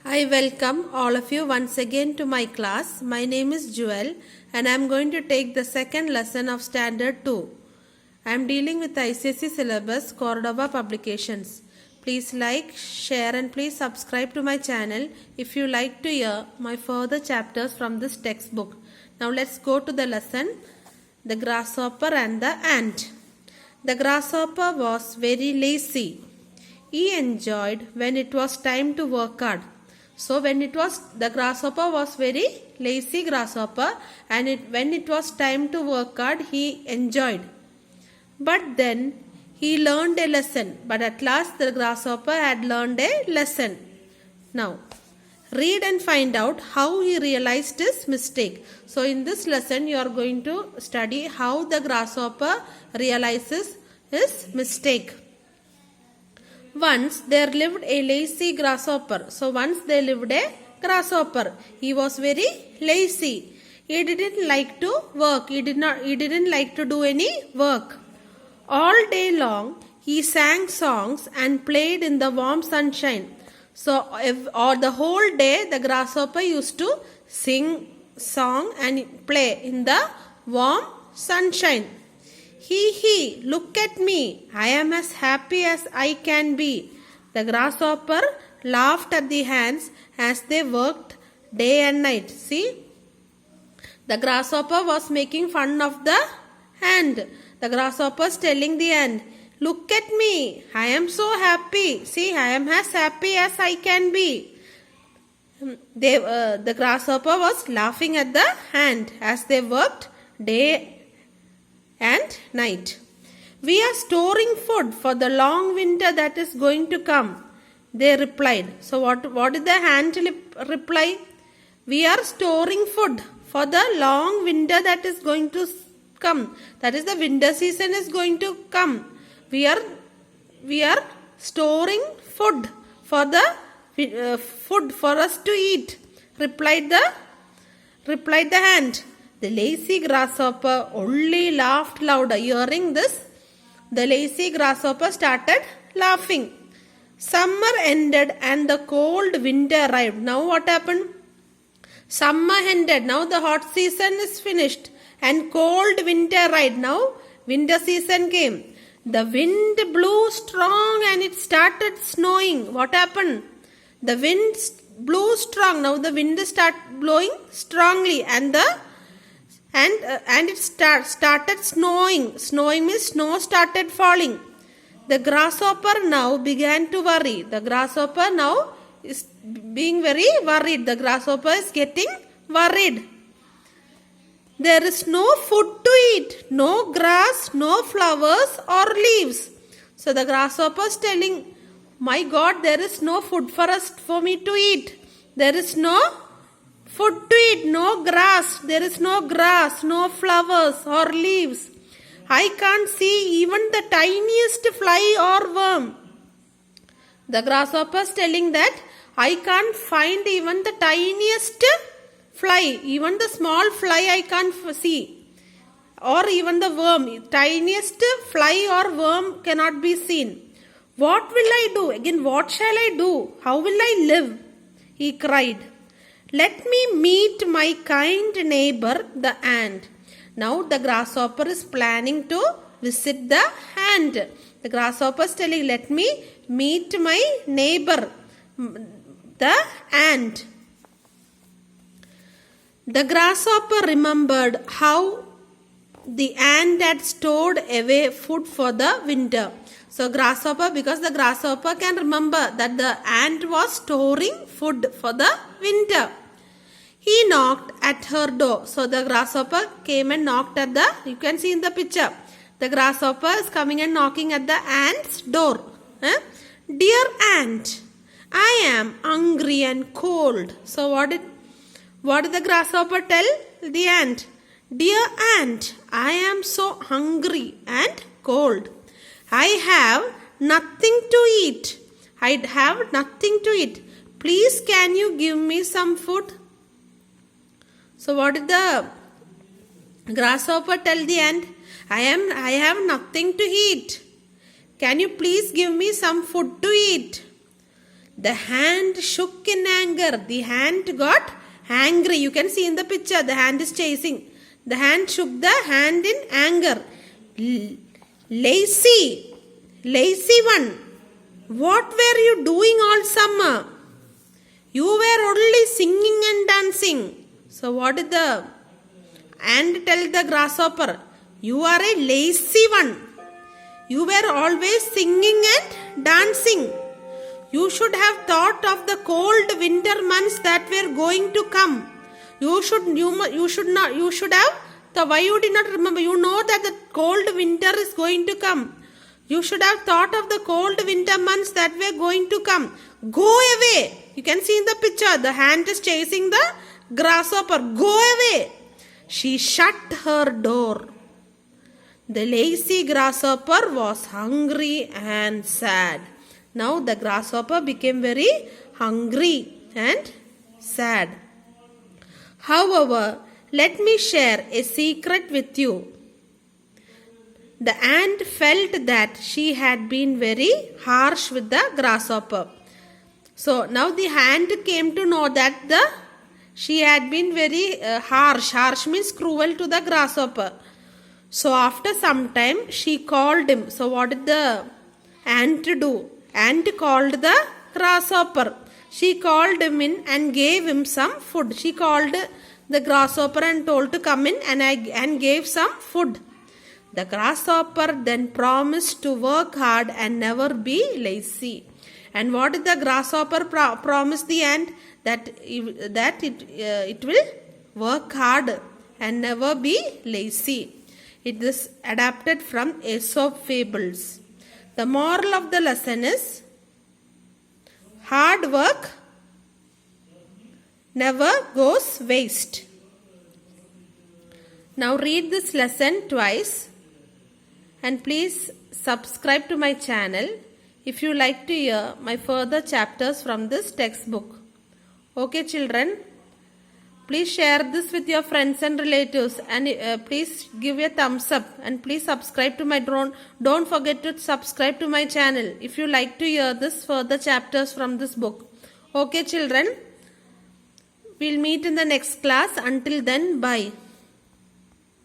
I welcome all of you once again to my class. My name is Jewel and I am going to take the second lesson of Standard 2. I am dealing with the ICSE syllabus Cordova Publications. Please like, share and please subscribe to my channel if you like to hear my further chapters from this textbook. Now let's go to the lesson, The Grasshopper and the Ant. The grasshopper was very lazy. He enjoyed when it was time to work hard. So the grasshopper was very lazy grasshopper, and when it was time to work hard, he enjoyed. But then he learned a lesson. But at last the grasshopper had learned a lesson. Now, read and find out how he realized his mistake. So in this lesson, you are going to study how the grasshopper realizes his mistake. Once there lived a lazy grasshopper. So once there lived a grasshopper. He was very lazy. He didn't like to work. He didn't like to do any work. All day long he sang songs and played in the warm sunshine. So the whole day the grasshopper used to sing song and play in the warm sunshine. Hee, look at me. I am as happy as I can be. The grasshopper laughed at the ants as they worked day and night. See? The grasshopper was making fun of the ant. The grasshopper is telling the ant, look at me. I am so happy. See, I am as happy as I can be. The grasshopper was laughing at the ant as they worked day and night. We are storing food for the long winter that is going to come, they replied. So what did the ant reply? We are storing food for the long winter that is going to come. That is, the winter season is going to come. We are storing food for the food for us to eat, replied the ant. The lazy grasshopper only laughed louder. Hearing this, the lazy grasshopper started laughing. Summer ended and the cold winter arrived. Now what happened? Summer ended. Now the hot season is finished. And cold winter arrived. Now winter season came. The wind blew strong and it started snowing. What happened? The wind blew strong. Now the wind started blowing strongly and it started snowing. Snowing means snow started falling. The grasshopper now began to worry. The grasshopper now is being very worried. The grasshopper is getting worried. There is no food to eat, no grass, no flowers or leaves. So the grasshopper is telling, my God, there is no food for me to eat. There is no food to eat, no grass. There is no grass, no flowers or leaves. I can't see even the tiniest fly or worm. The grasshopper is telling that I can't find even the tiniest fly, even the small fly I can't see. Or even the worm, tiniest fly or worm cannot be seen. What will I do? Again, what shall I do? How will I live? He cried. Let me meet my kind neighbor, the ant. Now the grasshopper is planning to visit the ant. The grasshopper is telling, let me meet my neighbor, the ant. The grasshopper remembered how the ant had stored away food for the winter. So grasshopper, because the grasshopper can remember that the ant was storing food for the winter. He knocked at her door. So the grasshopper came and knocked at you can see in the picture. The grasshopper is coming and knocking at the ant's door. Dear ant, I am hungry and cold. So what did the grasshopper tell the ant? Dear ant, I am so hungry and cold. I have nothing to eat. I have nothing to eat. Please, can you give me some food? So what did the grasshopper tell the ant? I have nothing to eat. Can you please give me some food to eat? The hand shook in anger. The hand got angry. You can see in the picture, the hand is chasing. The hand shook the hand in anger. Lazy one. What were you doing all summer? You were only singing and dancing. So what did the ant tell the grasshopper? You are a lazy one. You were always singing and dancing. You should have thought of the cold winter months that were going to come. You should have. Why you did not remember? You know that the cold winter is going to come. You should have thought of the cold winter months that were going to come. Go away. You can see in the picture, the hand is chasing the grasshopper. Go away. She shut her door. The lazy grasshopper was hungry and sad. Now the grasshopper became very hungry and sad. However, let me share a secret with you. The ant felt that she had been very harsh with the grasshopper. So now the ant came to know that she had been very harsh. Harsh means cruel to the grasshopper. So after some time she called him. So what did the ant do? Ant called the grasshopper. She called him in and gave him some food. She called the grasshopper and told to come in and gave some food. The grasshopper then promised to work hard and never be lazy. And what did the grasshopper promise the ant? That it will work hard and never be lazy. It is adapted from Aesop fables. The moral of the lesson is hard work never goes waste. Now read this lesson twice and please subscribe to my channel if you like to hear my further chapters from this textbook. Okay children, please share this with your friends and relatives and please give a thumbs up and please subscribe to my don't forget to subscribe to my channel if you like to hear this further chapters from this book. Okay children, we'll meet in the next class. Until then, bye.